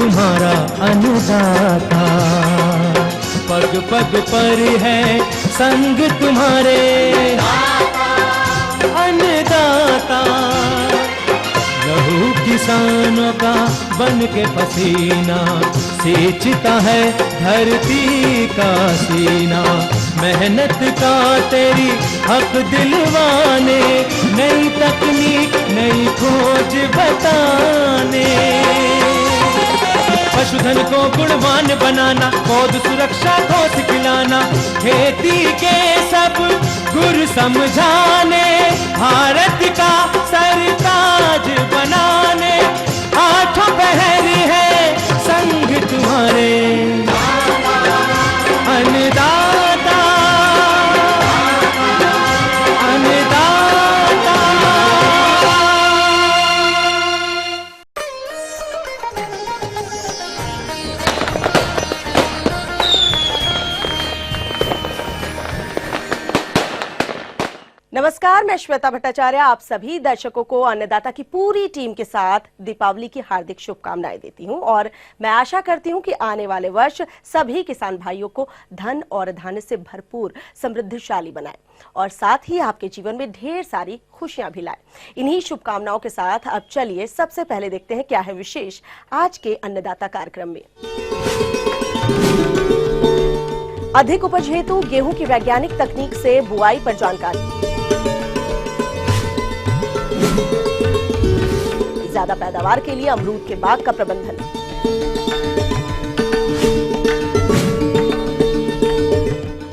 तुम्हारा अन्नदाता, पग पग पर है संग तुम्हारे अन्नदाता। लहू किसानों का बन के पसीना सींचता है धरती का सीना। मेहनत का तेरी हक दिलवाने, नई तकनीक नई खोज बताने। पशुधन को गुणवान बनाना, पौध सुरक्षा को सिखलाना, खेती के सब गुर समझाने, भारत का सरताज बनाने। आठों पहर है संग तुम्हारे अन्नदाता, अन्नदाता। नमस्कार, मैं श्वेता भट्टाचार्य आप सभी दर्शकों को अन्नदाता की पूरी टीम के साथ दीपावली की हार्दिक शुभकामनाएं देती हूं और मैं आशा करती हूं कि आने वाले वर्ष सभी किसान भाइयों को धन और धान्य से भरपूर समृद्धिशाली बनाए और साथ ही आपके जीवन में ढेर सारी खुशियां भी लाए। इन्हीं शुभकामनाओं के साथ अब चलिए सबसे पहले देखते हैं क्या है विशेष आज के अन्नदाता कार्यक्रम में। अधिक उपज हेतु गेहूं की वैज्ञानिक तकनीक से बुआई पर जानकारी। ज्यादा पैदावार के लिए अमरूद के बाग का प्रबंधन।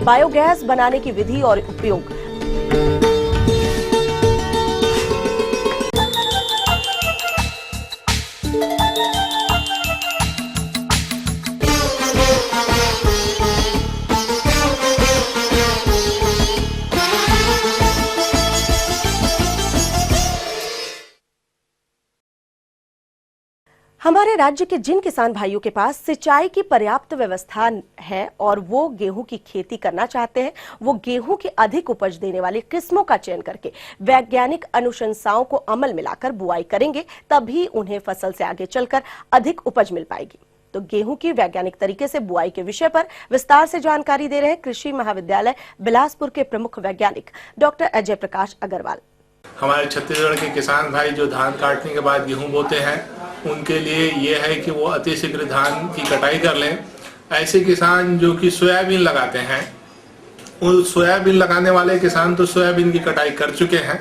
बायोगैस बनाने की विधि और उपयोग। हमारे राज्य के जिन किसान भाइयों के पास सिंचाई की पर्याप्त व्यवस्था है और वो गेहूं की खेती करना चाहते हैं, वो गेहूं की अधिक उपज देने वाली किस्मों का चयन करके वैज्ञानिक अनुशंसाओं को अमल में लाकर बुआई करेंगे, तभी उन्हें फसल से आगे चलकर अधिक उपज मिल पाएगी। तो गेहूं की वैज्ञानिक तरीके से बुआई के विषय पर विस्तार से जानकारी दे रहे हैं कृषि महाविद्यालय बिलासपुर के प्रमुख वैज्ञानिक डॉक्टर अजय प्रकाश अग्रवाल। हमारे छत्तीसगढ़ के किसान भाई जो धान काटने के बाद गेहूं बोते हैं, उनके लिए ये है कि वो अतिशीघ्र धान की कटाई कर लें। ऐसे किसान जो कि सोयाबीन लगाते हैं, उन सोयाबीन लगाने वाले किसान तो सोयाबीन की कटाई कर चुके हैं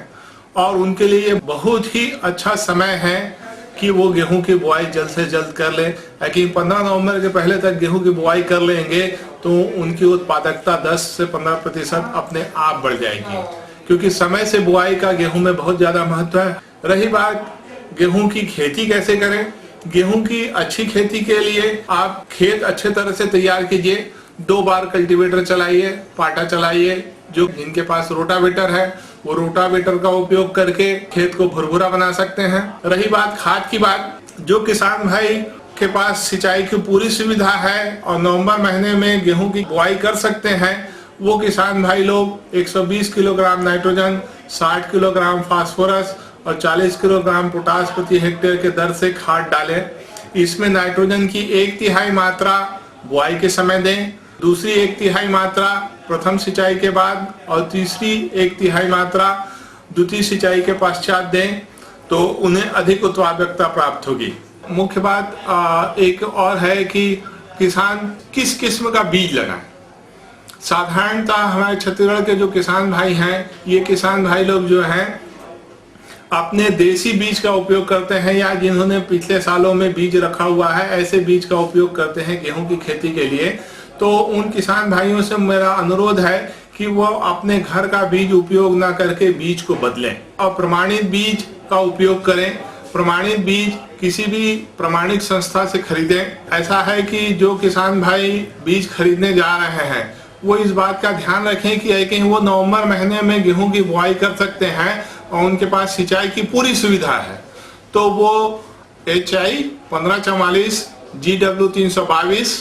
और उनके लिए ये बहुत ही अच्छा समय है कि वो गेहूं की बुआई जल्द से जल्द कर लें। लेकिन 15 नवंबर के पहले तक गेहूं की बुआई कर लेंगे तो उनकी उत्पादकता 10 से 15% अपने आप बढ़ जाएगी, क्योंकि समय से बुआई का गेहूं में बहुत ज्यादा महत्व है। रही बात गेहूं की खेती कैसे करें, गेहूं की अच्छी खेती के लिए आप खेत अच्छे तरह से तैयार कीजिए, 2 बार कल्टीवेटर चलाइए, पाटा चलाइए। जो जिनके पास रोटावेटर है वो रोटावेटर का उपयोग करके खेत को भुरभुरा बना सकते हैं। रही बात खाद की बात, जो किसान भाई के पास सिंचाई की पूरी सुविधा है और नवंबर महीने में गेहूं की बुआई कर सकते हैं, वो किसान भाई लोग 120 किलोग्राम नाइट्रोजन, 60 किलोग्राम फास्फोरस और 40 किलोग्राम पोटास प्रति हेक्टेयर के दर से खाद डालें। इसमें नाइट्रोजन की 1/3 मात्रा बुआई के समय दें, दूसरी 1/3 मात्रा प्रथम सिंचाई के बाद और तीसरी 1/3 मात्रा द्वितीय सिंचाई के पश्चात दें, तो उन्हें अधिक उत्पादकता प्राप्त होगी। मुख्य बात एक और है कि किसान किस किस्म का बीज लगाएं। साधारणतः हमारे छत्तीसगढ़ के जो किसान भाई हैं, ये किसान भाई लोग जो हैं अपने देसी बीज का उपयोग करते हैं या जिन्होंने पिछले सालों में बीज रखा हुआ है, ऐसे बीज का उपयोग करते हैं गेहूं की खेती के लिए। तो उन किसान भाइयों से मेरा अनुरोध है कि वो अपने घर का बीज उपयोग ना करके बीज को बदलें और प्रमाणित बीज का उपयोग करें। प्रमाणित बीज किसी भी प्रमाणित संस्था से खरीदें। ऐसा है कि जो किसान भाई बीज खरीदने जा रहे हैं वो इस बात का ध्यान रखें कि कहीं वो नवंबर महीने में गेहूं की बुआई कर सकते हैं और उनके पास सिंचाई की पूरी सुविधा है, तो वो HI 1544, GW 322,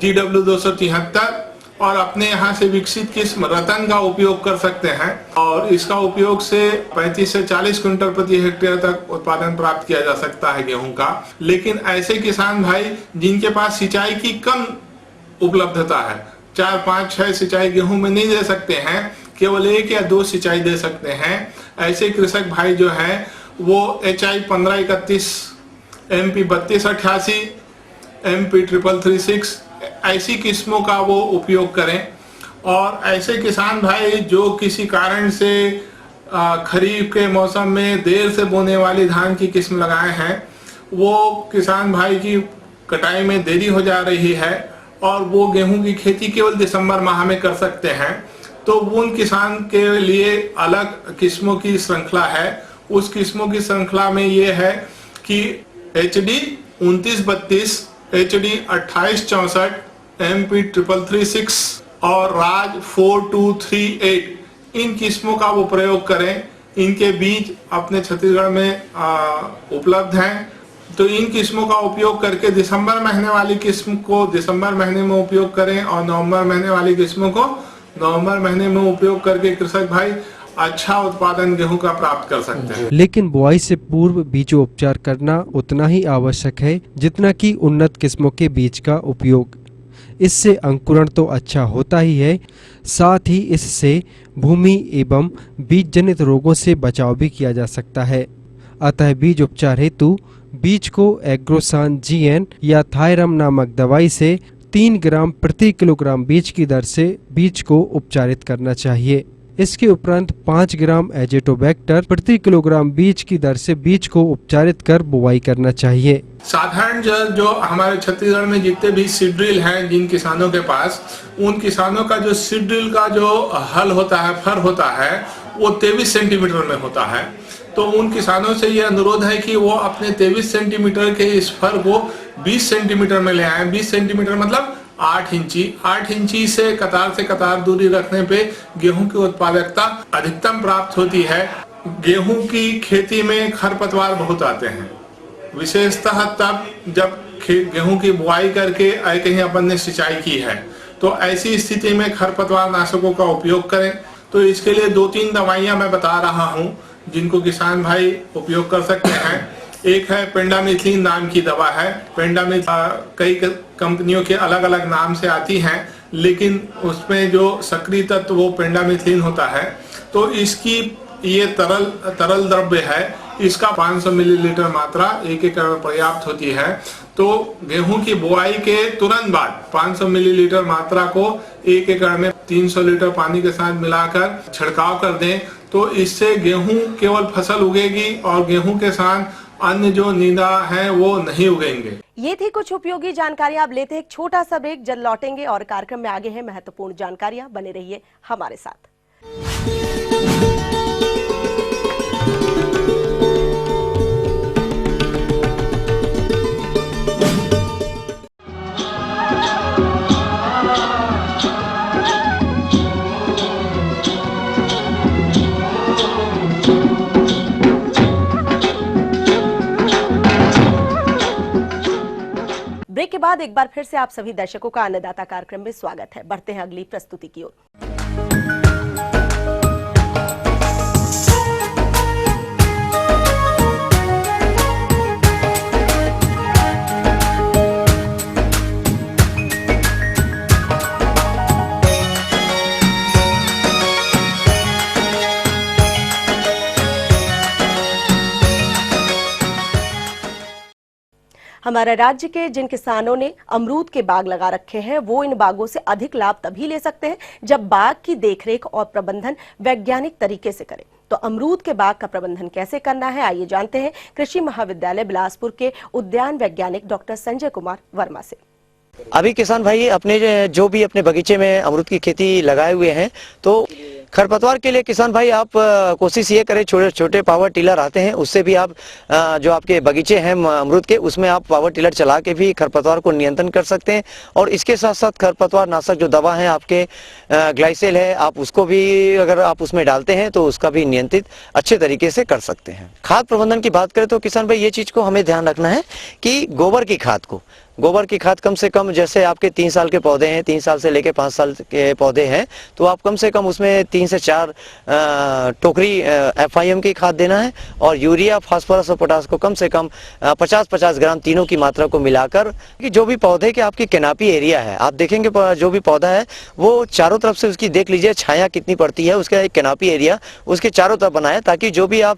GW 273 और अपने यहाँ से विकसित किस्म रतन का उपयोग कर सकते हैं और इसका उपयोग से 35 से 40 क्विंटल प्रति हेक्टेयर तक उत्पादन प्राप्त किया जा सकता है गेहूं का। लेकिन ऐसे किसान भाई जिनके पास सिंचाई की कम उपलब्धता है, 4, 5, 6 सिंचाई गेहूं में नहीं दे सकते हैं, केवल 1 या 2 सिंचाई दे सकते हैं, ऐसे कृषक भाई जो है वो HI 1531, MP 3288, MP 3336 ऐसी किस्मों का वो उपयोग करें। और ऐसे किसान भाई जो किसी कारण से खरीफ के मौसम में देर से बोने वाली धान की किस्म लगाए हैं, वो किसान भाई की कटाई में देरी हो जा रही है और वो गेहूं की खेती केवल दिसंबर माह में कर सकते हैं, तो उन किसान के लिए अलग किस्मों की श्रृंखला है। उस किस्मों की श्रृंखला में ये है कि HD 2932, HD 2864, MP 3336 और राज 4238 इन किस्मों का वो प्रयोग करें। इनके बीज अपने छत्तीसगढ़ में उपलब्ध हैं, तो इन किस्मों का उपयोग करके दिसंबर महीने वाली किस्म को दिसंबर महीने में उपयोग करें और नवंबर महीने वाली किस्मों को नवंबर महीने में उपयोग करके कृषक भाई अच्छा उत्पादन गेहूं का प्राप्त कर सकते हैं। लेकिन बुआई से पूर्व बीजोपचार करना उतना ही आवश्यक है जितना कि उन्नत किस्मों के बीज का उपयोग। इससे अंकुरण तो अच्छा होता ही है, साथ ही इससे भूमि एवं बीज जनित रोगों से बचाव भी किया जा सकता है। अतः बीज उपचार हेतु बीज को एग्रोसान GN या थायरम नामक दवाई से 3 ग्राम प्रति किलोग्राम बीज की दर से बीज को उपचारित करना चाहिए। इसके उपरांत 5 ग्राम एजेटोबैक्टर प्रति किलोग्राम बीज की दर से बीज को उपचारित कर बुआई करना चाहिए। साधारण जो हमारे छत्तीसगढ़ में जितने भी सीड ड्रिल हैं जिन किसानों के पास, उन किसानों का जो सीड ड्रिल का जो हल होता है, फर होता है, वो 23 सेंटीमीटर में होता है। तो उन किसानों से ये अनुरोध है कि वो अपने 23 सेंटीमीटर के इस फर को 20 सेंटीमीटर में ले आए। 20 सेंटीमीटर मतलब 8 इंची। 8 इंची से कतार दूरी रखने पे गेहूं की उत्पादकता अधिकतम प्राप्त होती है। गेहूं की खेती में खरपतवार बहुत आते हैं, विशेषतः तब जब गेहूं की बुआई करके कहीं अपन ने सिंचाई की है, तो ऐसी स्थिति में खरपतवार नाशकों का उपयोग करें। तो इसके लिए 2-3 दवाइयां मैं बता रहा हूं जिनको किसान भाई उपयोग कर सकते हैं। एक है पेंडामिथिलिन नाम की दवा है। पेंडामिथिलिन कई कंपनियों के अलग अलग नाम से आती हैं, लेकिन उसमें जो सक्रिय तत्व वो पेंडामिथिलिन होता है। तो इसकी ये तरल द्रव्य है, इसका 500 मिलीलीटर मात्रा 1 एकड़ में पर्याप्त होती है। तो गेहूं की बुआई के तुरंत बाद 500 मिलीलीटर मात्रा को 1 एकड़ में 300 लीटर पानी के साथ मिलाकर छिड़काव कर दें, तो इससे गेहूं केवल फसल उगेगी और गेहूं के साथ अन्य जो नींदा है वो नहीं उगेंगे। ये थी कुछ उपयोगी जानकारियां। अब लेते हैं एक छोटा सा ब्रेक, जल्द लौटेंगे और कार्यक्रम में आगे हैं महत्वपूर्ण जानकारियां। बने रहिए हमारे साथ। ब्रेक के बाद एक बार फिर से आप सभी दर्शकों का अन्नदाता कार्यक्रम में स्वागत है। बढ़ते हैं अगली प्रस्तुति की ओर। हमारे राज्य के जिन किसानों ने अमरूद के बाग लगा रखे हैं, वो इन बागों से अधिक लाभ तभी ले सकते हैं जब बाग की देखरेख और प्रबंधन वैज्ञानिक तरीके से करें। तो अमरूद के बाग का प्रबंधन कैसे करना है, आइए जानते हैं कृषि महाविद्यालय बिलासपुर के उद्यान वैज्ञानिक डॉक्टर संजय कुमार वर्मा से। अभी किसान भाई अपने जो भी अपने बगीचे में अमरूद की खेती लगाए हुए हैं, तो खरपतवार के लिए किसान भाई आप कोशिश ये करें, छोटे छोटे पावर टिलर आते हैं, उससे भी आप जो आपके बगीचे हैं अमरूद के, उसमें आप पावर टिलर चला के भी खरपतवार को नियंत्रण कर सकते हैं। और इसके साथ साथ खरपतवार नाशक जो दवा है आपके ग्लाइसेल है, आप उसको भी अगर आप उसमें डालते हैं तो उसका भी नियंत्रित अच्छे तरीके से कर सकते हैं। खाद प्रबंधन की बात करें तो किसान भाई ये चीज को हमें ध्यान रखना है कि गोबर की खाद को गोबर की खाद कम से कम, जैसे आपके 3 साल के पौधे हैं, 3 साल से लेके 5 साल के पौधे हैं, तो आप कम से कम उसमें 3 से 4 टोकरी FIM की खाद देना है। और यूरिया, फास्फोरस और पोटास को कम से कम 50-50 ग्राम तीनों की मात्रा को मिलाकर, कि जो भी पौधे के आपकी कैनोपी एरिया है, आप देखेंगे जो भी पौधा है वो चारों तरफ से उसकी देख लीजिए छाया कितनी पड़ती है, उसका एक कैनोपी एरिया उसके चारों तरफ बनाए, ताकि जो भी आप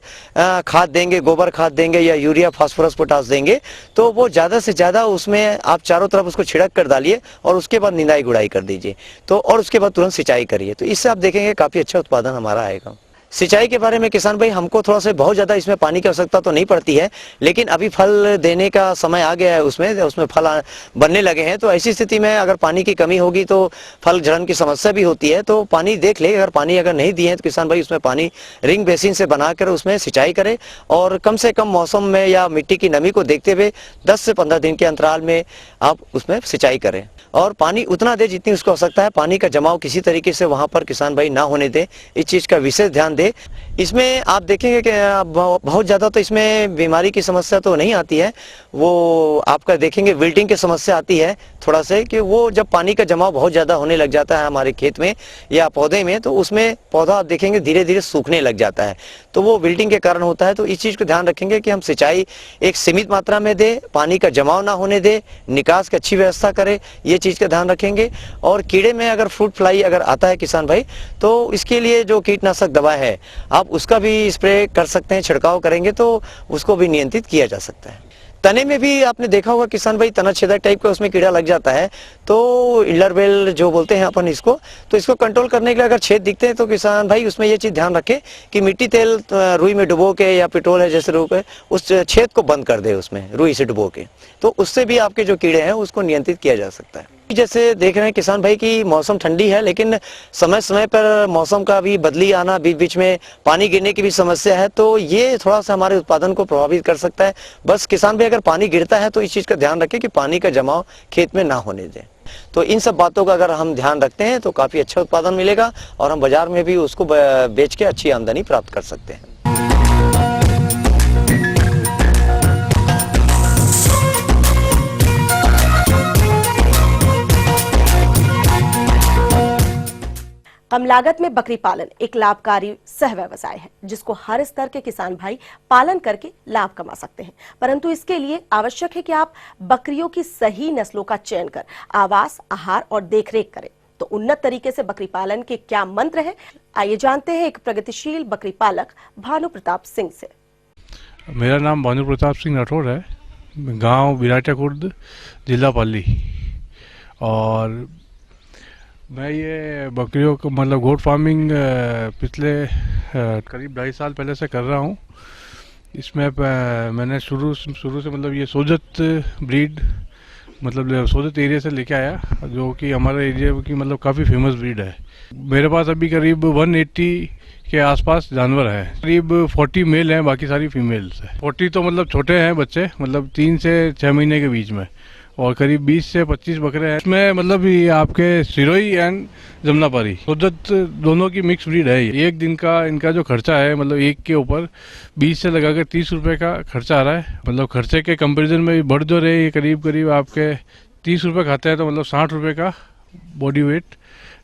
खाद देंगे, गोबर खाद देंगे या यूरिया, फास्फोरस, पोटास देंगे, तो वो ज़्यादा से ज़्यादा उसमें आप चारों तरफ उसको छिड़क कर डालिए और उसके बाद निंदाई गुड़ाई कर दीजिए, तो और उसके बाद तुरंत सिंचाई करिए, तो इससे आप देखेंगे काफ़ी अच्छा उत्पादन हमारा आएगा। सिंचाई के बारे में किसान भाई, हमको थोड़ा सा बहुत ज़्यादा इसमें पानी की आवश्यकता तो नहीं पड़ती है, लेकिन अभी फल देने का समय आ गया है, उसमें फल बनने लगे हैं, तो ऐसी स्थिति में अगर पानी की कमी होगी तो फल झड़न की समस्या भी होती है। तो पानी देख ले, अगर पानी अगर नहीं दिए हैं तो किसान भाई उसमें पानी रिंग बेसिन से बनाकर उसमें सिंचाई करें, और कम से कम मौसम में या मिट्टी की नमी को देखते हुए 10 से 15 दिन के अंतराल में आप उसमें सिंचाई करें, और पानी उतना दे जितनी उसको आवश्यकता है। पानी का जमाव किसी तरीके से वहां पर किसान भाई ना होने दे, इस चीज़ का विशेष ध्यान दे। इसमें आप देखेंगे कि बहुत ज़्यादा तो इसमें बीमारी की समस्या तो नहीं आती है, वो आपका देखेंगे विल्टिंग की समस्या आती है थोड़ा से, कि वो जब पानी का जमाव बहुत ज़्यादा होने लग जाता है हमारे खेत में या पौधे में, तो उसमें पौधा आप देखेंगे धीरे धीरे सूखने लग जाता है, तो वो विल्टिंग के कारण होता है। तो इस चीज़ को ध्यान रखेंगे कि हम सिंचाई एक सीमित मात्रा में दे, पानी का जमाव ना होने दे, निकास की अच्छी व्यवस्था करें, ये चीज़ का ध्यान रखेंगे। और कीड़े में अगर फ्रूट फ्लाई अगर आता है किसान भाई, तो इसके लिए जो कीटनाशक दवा है आप उसका भी स्प्रे कर सकते हैं, छिड़काव करेंगे तो उसको भी नियंत्रित किया जा सकता है। तने में भी आपने देखा होगा किसान भाई, तना छेदक टाइप का उसमें कीड़ा लग जाता है, तो इलरबेल जो बोलते हैं अपन इसको, तो इसको कंट्रोल करने के लिए अगर छेद दिखते हैं तो किसान भाई उसमें ये चीज़ ध्यान रखें कि मिट्टी तेल रुई में डुबो के या पेट्रोल है जैसे रूप है, उस छेद को बंद कर दे उसमें रुई से डुबो के, तो उससे भी आपके जो कीड़े हैं उसको नियंत्रित किया जा सकता है। जैसे देख रहे हैं किसान भाई कि मौसम ठंडी है, लेकिन समय समय पर मौसम का भी बदली आना, बीच बीच में पानी गिरने की भी समस्या है, तो ये थोड़ा सा हमारे उत्पादन को प्रभावित कर सकता है। बस किसान भाई अगर पानी गिरता है तो इस चीज़ का ध्यान रखें कि पानी का जमाव खेत में ना होने दें। तो इन सब बातों का अगर हम ध्यान रखते हैं तो काफ़ी अच्छा उत्पादन मिलेगा और हम बाजार में भी उसको बेच के अच्छी आमदनी प्राप्त कर सकते हैं। कम लागत में बकरी पालन एक लाभकारी सह व्यवसाय है, जिसको हर स्तर के किसान भाई पालन करके लाभ कमा सकते हैं। परंतु इसके लिए आवश्यक है कि आप बकरियों की सही नस्लों का चयन कर आवास, आहार और देखरेख करें। तो उन्नत तरीके से बकरी पालन के क्या मंत्र है, आइए जानते हैं एक प्रगतिशील बकरी पालक भानु प्रताप सिंह से। मेरा नाम भानु प्रताप सिंह राठौर है, गांव बिराटा खुर्द, जिला पाली, और मैं ये बकरियों को मतलब गोट फार्मिंग पिछले करीब 2.5 साल पहले से कर रहा हूँ। इसमें मैंने शुरू से मतलब ये सोजत ब्रीड, मतलब सोजत एरिया से लेके आया, जो कि हमारे एरिया की मतलब काफ़ी फेमस ब्रीड है। मेरे पास अभी करीब 180 के आसपास जानवर हैं, करीब 40 मेल हैं, बाकी सारी फीमेल्स हैं। 40 तो मतलब छोटे हैं बच्चे, मतलब 3 से 6 महीने के बीच में, और करीब 20 से 25 बकरे हैं। इसमें मतलब ये आपके सिरोही एंड जमनापारी सोजत दोनों की मिक्स ब्रीड है। ये एक दिन का इनका जो खर्चा है, मतलब एक के ऊपर 20 से लगाकर 30 रुपये का खर्चा आ रहा है। मतलब खर्चे के कंपैरिजन में भी बढ़ जो रहे, ये करीब आपके 30 रुपये खाते हैं तो मतलब 60 रुपये का बॉडी वेट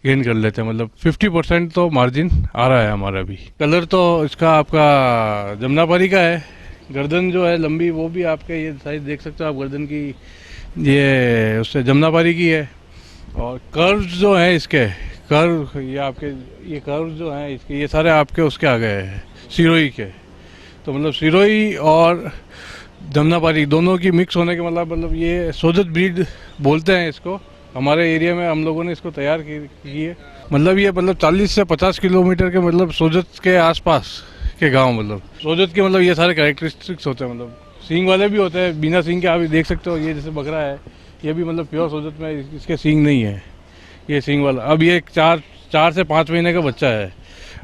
गेन कर लेते हैं। मतलब 50% तो मार्जिन आ रहा है हमारा भी। कलर तो इसका आपका जमनापारी का है, गर्दन जो है लंबी वो भी आपके ये साइज देख सकते हो आप, गर्दन की ये उससे जमनापारी की है। और कर्व्स जो हैं इसके, कर्व ये आपके ये कर्व्स जो हैं इसके, ये सारे आपके उसके आ गए हैं सिरोही के। तो मतलब सिरोही और जमनापारी दोनों की मिक्स होने के मतलब ये सोजत ब्रीड बोलते हैं इसको। हमारे एरिया में हम लोगों ने इसको तैयार की है। मतलब ये 40 से 50 किलोमीटर के मतलब सोजत के आसपास के गांव, मतलब सोजत के मतलब ये सारे कैरेक्टरिस्टिक्स होते हैं। मतलब सींग वाले भी होते हैं, बिना सींग के आप देख सकते हो। ये जैसे बकरा है, ये भी मतलब प्योर सोजत में इसके सींग नहीं है, ये सींग वाला। अब ये 4 से 5 महीने का बच्चा है,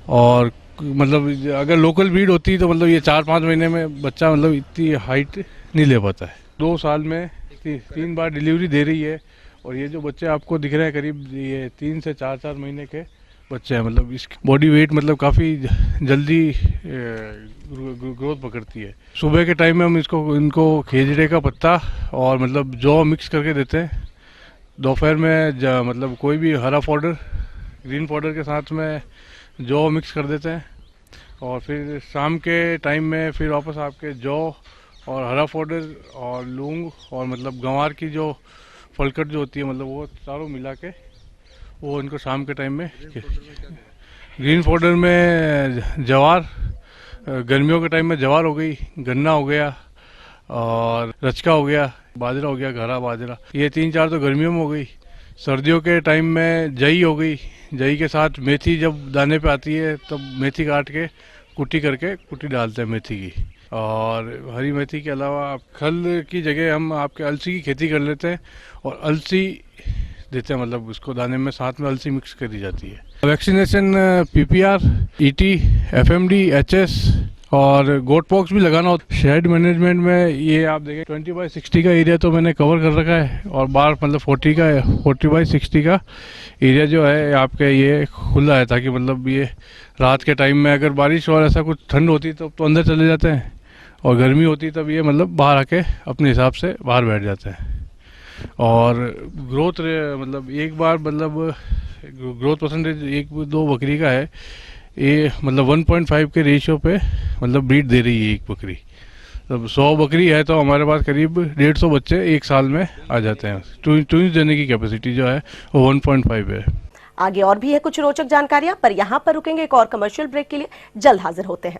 और मतलब अगर लोकल ब्रीड होती तो मतलब ये 4-5 महीने में बच्चा मतलब इतनी हाइट नहीं ले पाता है। 2 साल में 3 बार डिलीवरी दे रही है। और ये जो बच्चे आपको दिख रहे हैं करीब ये 3 से 4 महीने के बच्चे हैं। मतलब इसकी बॉडी वेट मतलब काफ़ी जल्दी ग्रोथ पकड़ती है। सुबह के टाइम में हम इनको खेजड़े का पत्ता और मतलब जौ मिक्स करके देते हैं। दोपहर में मतलब कोई भी हरा पाउडर, ग्रीन पाउडर के साथ में जौ मिक्स कर देते हैं और फिर शाम के टाइम में फिर वापस आपके जौ और हरा पाउडर और लौंग और मतलब गंवार की जो फलकट जो होती है मतलब वो चारों मिला के वो इनको शाम के टाइम में। ग्रीन पाउडर में जवार, गर्मियों के टाइम में जवार हो गई, गन्ना हो गया और रचका हो गया, बाजरा हो गया, घरा बाजरा, ये 3-4 तो गर्मियों में हो गई। सर्दियों के टाइम में जई हो गई, जई के साथ मेथी जब दाने पे आती है तब मेथी काट के कुट्टी डालते हैं मेथी की। और हरी मेथी के अलावा आप खल की जगह हम आपके अलसी की खेती कर लेते हैं और अलसी देते हैं, मतलब उसको दाने में साथ में अलसी मिक्स कर दी जाती है। Vaccination PPR, ET, FMD, HS और गोट पॉक्स भी लगाना होता है। शेड मैनेजमेंट में ये आप देखें 20/60 का एरिया तो मैंने कवर कर रखा है और बाहर मतलब 40/60 का एरिया जो है आपके ये खुला है, ताकि मतलब ये रात के टाइम में अगर बारिश और ऐसा कुछ ठंड होती तो अंदर चले जाते हैं और गर्मी होती तब ये मतलब बाहर आके अपने हिसाब से बाहर बैठ जाते हैं। और ग्रोथ मतलब एक बार मतलब ग्रोथ परसेंटेज 1-2 बकरी का है, ये मतलब 1.5 के रेशियो पे मतलब ब्रीड दे रही है एक बकरी। तब 100 बकरी है तो हमारे पास करीब 150 बच्चे एक साल में आ जाते हैं। ट्विंस देने की कैपेसिटी जो है वो 1.5 है। आगे और भी है कुछ रोचक जानकारियां, पर यहाँ पर रुकेंगे एक और कमर्शियल ब्रेक के लिए। जल्द हाजिर होते हैं।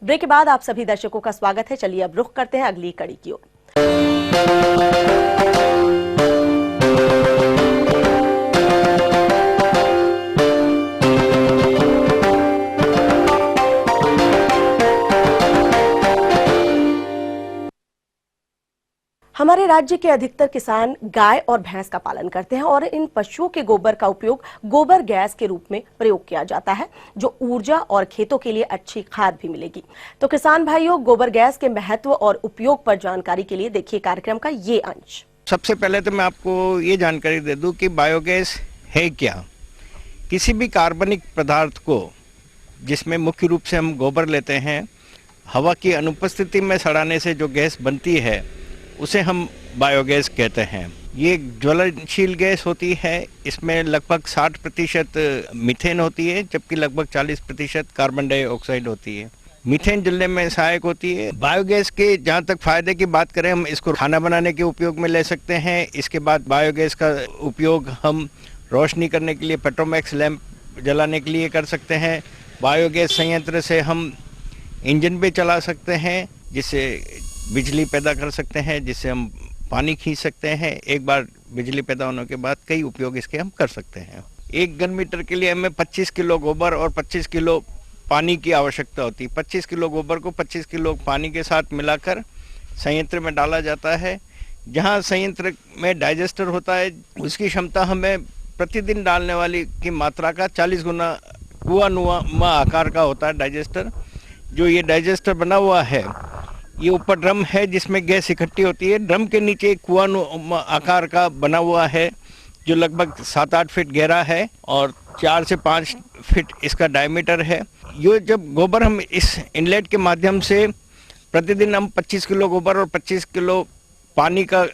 ब्रेक के बाद आप सभी दर्शकों का स्वागत है। चलिए अब रुख करते हैं अगली कड़ी की ओर। हमारे राज्य के अधिकतर किसान गाय और भैंस का पालन करते हैं और इन पशुओं के गोबर का उपयोग गोबर गैस के रूप में प्रयोग किया जाता है, जो ऊर्जा और खेतों के लिए अच्छी खाद भी मिलेगी। तो किसान भाइयों, गोबर गैस के महत्व और उपयोग पर जानकारी के लिए देखिए कार्यक्रम का ये अंश। सबसे पहले तो मैं आपको ये जानकारी दे दूं कि बायोगैस है क्या। किसी भी कार्बनिक पदार्थ को, जिसमें मुख्य रूप से हम गोबर लेते हैं, हवा की अनुपस्थिति में सड़ाने से जो गैस बनती है उसे हम बायोगैस कहते हैं। ये ज्वलनशील गैस होती है। इसमें लगभग 60% मीथेन होती है, जबकि लगभग 40% कार्बन डाइऑक्साइड होती है। मीथेन जलने में सहायक होती है। बायोगैस के जहाँ तक फायदे की बात करें, हम इसको खाना बनाने के उपयोग में ले सकते हैं। इसके बाद बायोगैस का उपयोग हम रोशनी करने के लिए, पेट्रोमैक्स लैंप जलाने के लिए कर सकते हैं। बायोगैस संयंत्र से हम इंजन भी चला सकते हैं, जिससे बिजली पैदा कर सकते हैं, जिससे हम पानी खींच सकते हैं। एक बार बिजली पैदा होने के बाद कई उपयोग इसके हम कर सकते हैं। 1 घन मीटर के लिए हमें 25 किलो गोबर और 25 किलो पानी की आवश्यकता होती है। 25 किलो गोबर को 25 किलो पानी के साथ मिलाकर संयंत्र में डाला जाता है। जहां संयंत्र में डाइजेस्टर होता है, उसकी क्षमता हमें प्रतिदिन डालने वाली की मात्रा का 40 गुना कुआनुमा आकार का होता है डाइजेस्टर। जो ये डाइजेस्टर बना हुआ है, ये ऊपर ड्रम है जिसमें गैस इकट्ठी होती है। ड्रम के नीचे एक कुआनुमा आकार का बना हुआ है, जो लगभग 7-8 फीट गहरा है और 4 से 5 फीट इसका डायमीटर है। ये जब गोबर हम इस इनलेट के माध्यम से प्रतिदिन हम 25 किलो गोबर और 25 किलो पानी का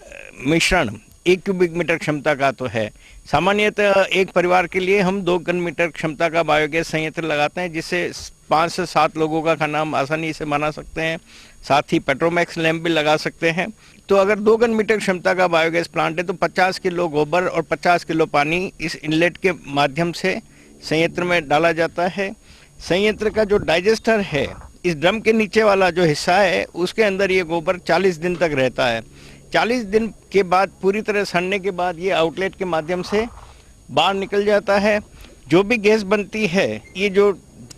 मिश्रण 1 क्यूबिक मीटर क्षमता का तो है। सामान्यतः एक परिवार के लिए हम 2 घन मीटर क्षमता का बायोगैस संयंत्र लगाते हैं, जिससे 5 से 7 लोगों का खाना हम आसानी से बना सकते हैं। साथ ही पेट्रोमैक्स लैंप भी लगा सकते हैं। तो अगर 2 घन मीटर क्षमता का बायोगैस प्लांट है तो 50 किलो गोबर और 50 किलो पानी इस इनलेट के माध्यम से संयंत्र में डाला जाता है। संयंत्र का जो डाइजेस्टर है, इस ड्रम के नीचे वाला जो हिस्सा है, उसके अंदर ये गोबर 40 दिन तक रहता है। 40 दिन के बाद पूरी तरह सड़ने के बाद ये आउटलेट के माध्यम से बाहर निकल जाता है। जो भी गैस बनती है, ये जो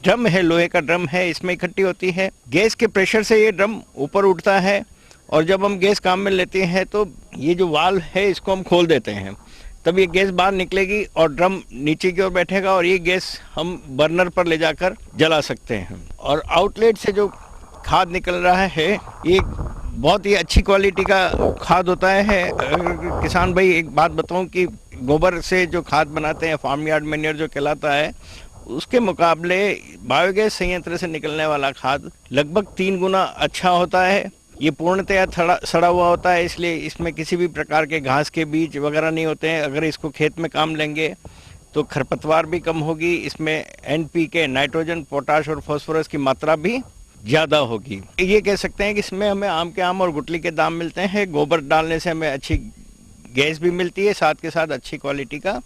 ड्रम है, लोहे का ड्रम है, इसमें इकट्ठी होती है। गैस के प्रेशर से ये ड्रम ऊपर उठता है और जब हम गैस काम में लेते हैं तो ये जो वाल्व है इसको हम खोल देते हैं, तब ये गैस बाहर निकलेगी और ड्रम नीचे की ओर बैठेगा और ये गैस हम बर्नर पर ले जाकर जला सकते हैं। और आउटलेट से जो खाद निकल रहा है ये बहुत ही अच्छी क्वालिटी का खाद होता है। किसान भाई एक बात बताऊं कि गोबर से जो खाद बनाते हैं फार्म यार्ड मैन्योर जो कहलाता है, उसके मुकाबले बायोगैस संयंत्र से निकलने वाला खाद लगभग 3 गुना अच्छा होता है। ये पूर्णतया सड़ा हुआ होता है, इसलिए इसमें किसी भी प्रकार के घास के बीज वगैरह नहीं होते हैं। अगर इसको खेत में काम लेंगे तो खरपतवार भी कम होगी, इसमें NPK नाइट्रोजन, पोटाश और फास्फोरस की मात्रा भी ज़्यादा होगी। ये कह सकते हैं कि इसमें हमें आम के आम और गुठली के दाम मिलते हैं। गोबर डालने से हमें अच्छी गैस भी मिलती है, साथ के साथ अच्छी क्वालिटी का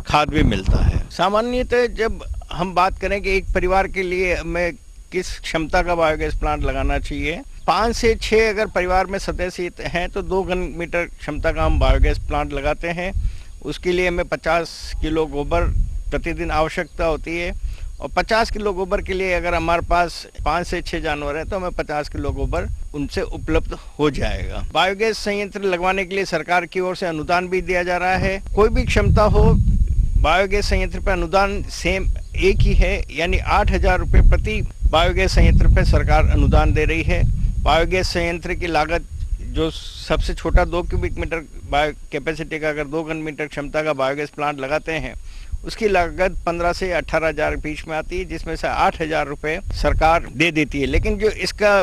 खाद भी मिलता है। सामान्यतः जब हम बात करें कि एक परिवार के लिए हमें किस क्षमता का बायोगैस प्लांट लगाना चाहिए, 5 से 6 अगर परिवार में सदस्य हैं तो 2 घन मीटर क्षमता का हम बायोगैस प्लांट लगाते हैं। उसके लिए हमें 50 किलो गोबर प्रतिदिन आवश्यकता होती है और 50 किलो गोबर के लिए अगर हमारे पास 5 से 6 जानवर हैं तो हमें 50 किलो गोबर उनसे उपलब्ध हो जाएगा। बायोगैस संयंत्र लगवाने के लिए सरकार की ओर से अनुदान भी दिया जा रहा है। कोई भी क्षमता हो, बायोगैस संयंत्र पर अनुदान सेम एक ही है, यानी 8,000 रुपये प्रति बायोगैस संयंत्र पर सरकार अनुदान दे रही है। बायोगैस संयंत्र की लागत जो सबसे छोटा 2 क्यूबिक मीटर बायो कैपेसिटी का अगर 2 घन मीटर क्षमता का बायोगैस प्लांट लगाते हैं उसकी लागत 15 से 18,000 बीच में आती है, जिसमें से 8,000 रुपये सरकार दे देती है। लेकिन जो इसका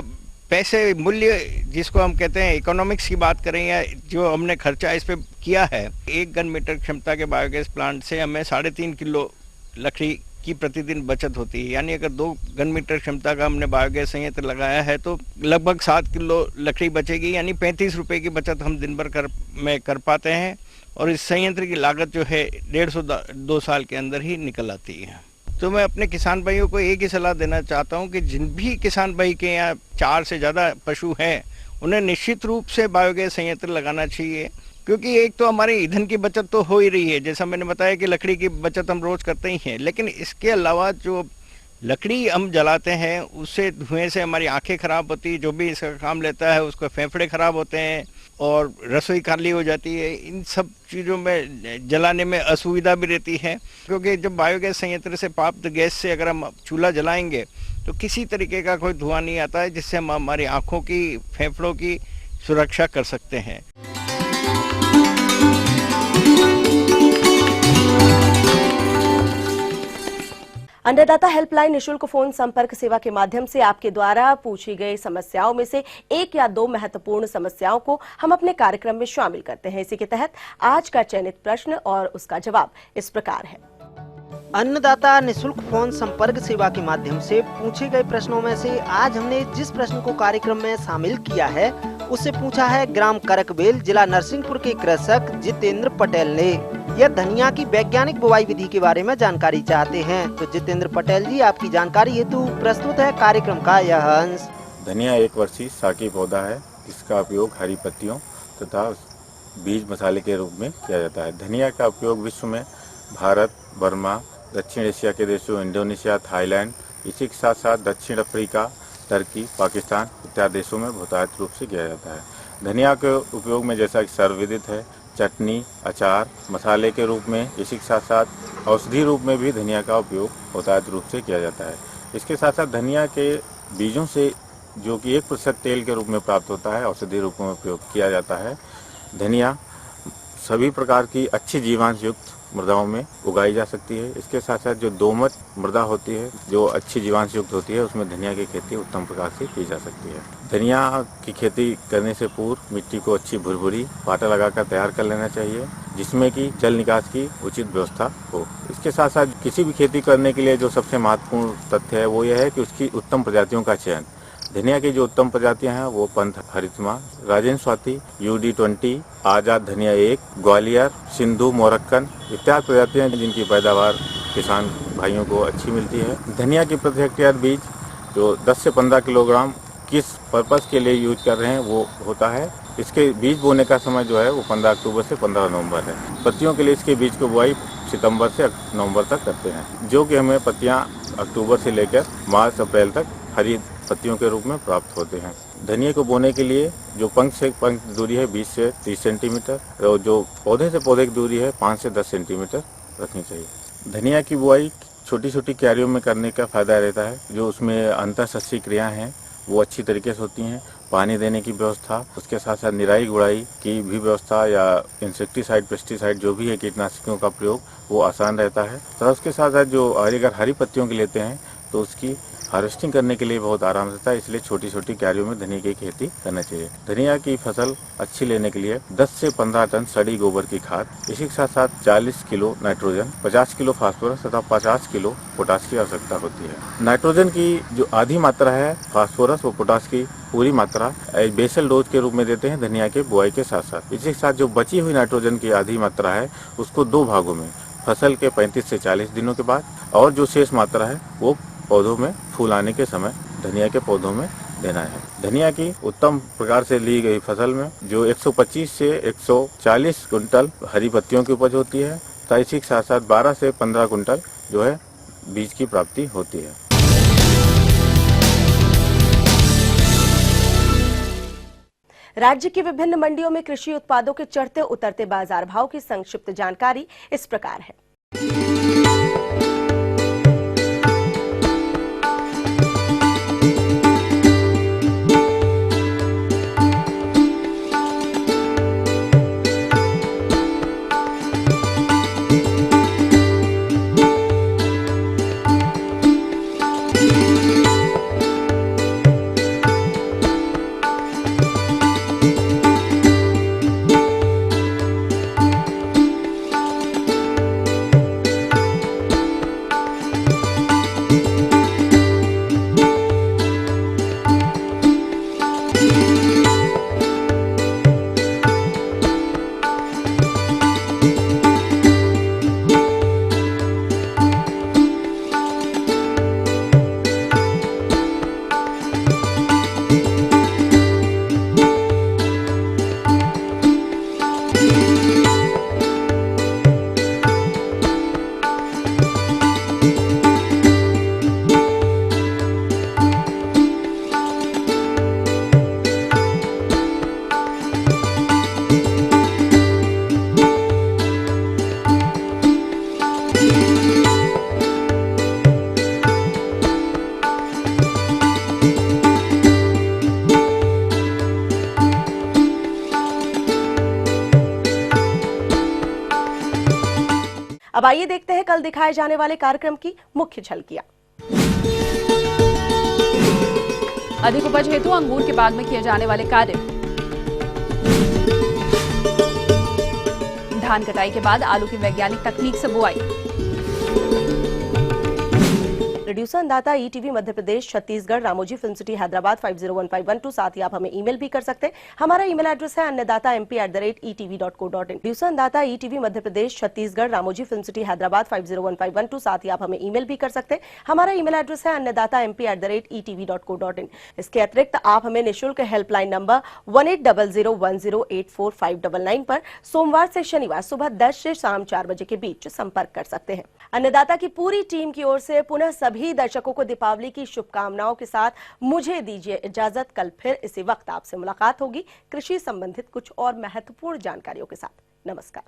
पैसे मूल्य जिसको हम कहते हैं इकोनॉमिक्स की बात करें या जो हमने खर्चा इस पे किया है, 1 घन मीटर क्षमता के बायोगैस प्लांट से हमें 3.5 किलो लकड़ी की प्रतिदिन बचत होती है। यानी अगर 2 घन मीटर क्षमता का हमने बायोगैस संयंत्र लगाया है तो लगभग 7 किलो लकड़ी बचेगी, यानी 35 रुपये की बचत हम दिन भर में कर पाते हैं। और इस संयंत्र की लागत जो है 1.5-2 साल के अंदर ही निकल आती है। तो मैं अपने किसान भाइयों को एक ही सलाह देना चाहता हूं कि जिन भी किसान भाई के यहाँ 4 से ज़्यादा पशु हैं उन्हें निश्चित रूप से बायोगैस संयंत्र लगाना चाहिए, क्योंकि एक तो हमारी ईंधन की बचत तो हो ही रही है, जैसा मैंने बताया कि लकड़ी की बचत हम रोज करते ही हैं, लेकिन इसके अलावा जो लकड़ी हम जलाते हैं उससे धुएं से हमारी आंखें खराब होती है, जो भी इसका काम लेता है उसके फेफड़े खराब होते हैं और रसोई खाली हो जाती है। इन सब चीज़ों में जलाने में असुविधा भी रहती है, क्योंकि जब बायोगैस संयंत्र से प्राप्त गैस से अगर हम चूल्हा जलाएंगे तो किसी तरीके का कोई धुआं नहीं आता है, जिससे हम हमारी आँखों की, फेफड़ों की सुरक्षा कर सकते हैं। अन्नदाता हेल्पलाइन निशुल्क फोन संपर्क सेवा के माध्यम से आपके द्वारा पूछी गई समस्याओं में से 1 या 2 महत्वपूर्ण समस्याओं को हम अपने कार्यक्रम में शामिल करते हैं। इसी के तहत आज का चयनित प्रश्न और उसका जवाब इस प्रकार है। अन्नदाता निशुल्क फोन संपर्क सेवा के माध्यम से पूछे गए प्रश्नों में से आज हमने जिस प्रश्न को कार्यक्रम में शामिल किया है उससे पूछा है ग्राम करकबेल, जिला नरसिंहपुर के कृषक जितेंद्र पटेल ने। यह धनिया की वैज्ञानिक बुवाई विधि के बारे में जानकारी चाहते हैं। तो जितेंद्र पटेल जी, आपकी जानकारी हेतु प्रस्तुत है कार्यक्रम का यह अंश। धनिया एक वर्षीय शाकीय पौधा है। इसका उपयोग हरी पत्तियों तथा बीज मसाले के रूप में किया जाता है। धनिया का उपयोग विश्व में भारत, बर्मा, दक्षिण एशिया के देशों इंडोनेशिया, थाईलैंड, इसी के साथ साथ दक्षिण अफ्रीका, टर्की, पाकिस्तान इत्यादि देशों में बहुतायत रूप से किया जाता है। धनिया के उपयोग में जैसा कि सर्वविदित है, चटनी, अचार, मसाले के रूप में, इसी के साथ साथ औषधि रूप में भी धनिया का उपयोग बहुतायत रूप से किया जाता है। इसके साथ साथ धनिया के बीजों से जो कि 1% तेल के रूप में प्राप्त होता है, औषधि रूप में उपयोग किया जाता है। धनिया सभी प्रकार की अच्छी जीवांश युक्त मृदाओं में उगाई जा सकती है। इसके साथ साथ जो दोमट मृदा होती है, जो अच्छी जीवांश युक्त होती है, उसमें धनिया की खेती उत्तम प्रकार से की जा सकती है। धनिया की खेती करने से पूर्व मिट्टी को अच्छी भुरभुरी पाटा लगाकर तैयार कर लेना चाहिए, जिसमें कि जल निकास की उचित व्यवस्था हो। इसके साथ साथ किसी भी खेती करने के लिए जो सबसे महत्वपूर्ण तथ्य है वो यह है कि उसकी उत्तम प्रजातियों का चयन। धनिया की जो उत्तम प्रजातियां हैं वो पंथ हरितमा, राजेंद्र स्वाति, UD20, आजाद धनिया 1, ग्वालियर, सिंधु, मोरक्कन इत्यादि प्रजातियां जिनकी पैदावार किसान भाइयों को अच्छी मिलती है। धनिया की प्रति हेक्टेयर बीज जो 10 से 15 किलोग्राम किस पर्पस के लिए यूज कर रहे हैं वो होता है। इसके बीज बोने का समय जो है वो 15 अक्टूबर से 15 नवंबर है। पत्तियों के लिए इसके बीज को बुआई सितंबर से नवंबर तक करते हैं, जो कि हमें पत्तियां अक्टूबर से लेकर मार्च अप्रैल तक हरी पत्तियों के रूप में प्राप्त होते हैं। धनिया को बोने के लिए जो पंख से पंख दूरी है 20 से 30 सेंटीमीटर और जो पौधे से पौधे की दूरी है 5 से 10 सेंटीमीटर रखनी चाहिए। धनिया की बुआई छोटी छोटी क्यारियों में करने का फायदा रहता है। जो उसमें अंतःसस्यीय क्रियाएं हैं वो अच्छी तरीके से होती हैं। पानी देने की व्यवस्था, उसके साथ साथ निराई गुड़ाई की भी व्यवस्था या इंसेक्टिसाइड पेस्टिसाइड जो भी है कीटनाशकों का प्रयोग वो आसान रहता है। तथा उसके साथ साथ जो अगर हरी पत्तियों की लेते हैं तो उसकी हार्वेस्टिंग करने के लिए बहुत आराम रहता है। इसलिए छोटी छोटी क्यारियों में धनिया की खेती करना चाहिए। धनिया की फसल अच्छी लेने के लिए 10 से 15 टन सड़ी गोबर की खाद, इसी के साथ साथ 40 किलो नाइट्रोजन, 50 किलो फास्फोरस तथा 50 किलो पोटाश की आवश्यकता होती है। नाइट्रोजन की जो आधी मात्रा है फास्फोरस व पोटाश की पूरी मात्रा बेसल डोज के रूप में देते हैं धनिया के बुआई के साथ साथ। इसी के साथ जो बची हुई नाइट्रोजन की आधी मात्रा है उसको 2 भागों में फसल के 35 से 40 दिनों के बाद और जो शेष मात्रा है वो पौधों में फूल आने के समय धनिया के पौधों में देना है। धनिया की उत्तम प्रकार से ली गई फसल में जो 125 से 140 कुंटल हरी पत्तियों की उपज होती है तथा इसी के साथ साथ 12 से 15 कुंटल जो है बीज की प्राप्ति होती है। राज्य की विभिन्न मंडियों में कृषि उत्पादों के चढ़ते उतरते बाजार भाव की संक्षिप्त जानकारी इस प्रकार है। अब आइए देखते हैं कल दिखाए जाने वाले कार्यक्रम की मुख्य झलकियां। अधिक उपज हेतु अंगूर के बाग में किए जाने वाले कार्य। धान कटाई के बाद आलू की वैज्ञानिक तकनीक से बुआई। Producer अंदाता ETV Madhya Pradesh Chhattisgarh Ramoji film city Hyderabad 501512। साथ ही आप हमें ईमेल भी कर सकते हैं। हमारा ईमेल एड्रेस है annadatamp@etv.co.in। Producer अंदाता ETV Madhya Pradesh Chhattisgarh Ramoji film city Hyderabad 501512। साथ ही आप हमें ईमेल भी कर सकते हैं। हमारा ईमेल एड्रेस है annadatamp@etv.co.in। इसके अतिरिक्त आप हमें निःशुल्क हेल्पलाइन नंबर 180010845999 पर सोमवार से शनिवार सुबह 10 से शाम 4 बजे के बीच संपर्क कर सकते हैं। अन्नदाता की पूरी टीम की ओर से पुनः सभी दर्शकों को दीपावली की शुभकामनाओं के साथ मुझे दीजिए इजाजत। कल फिर इसी वक्त आपसे मुलाकात होगी कृषि संबंधित कुछ और महत्वपूर्ण जानकारियों के साथ। नमस्कार।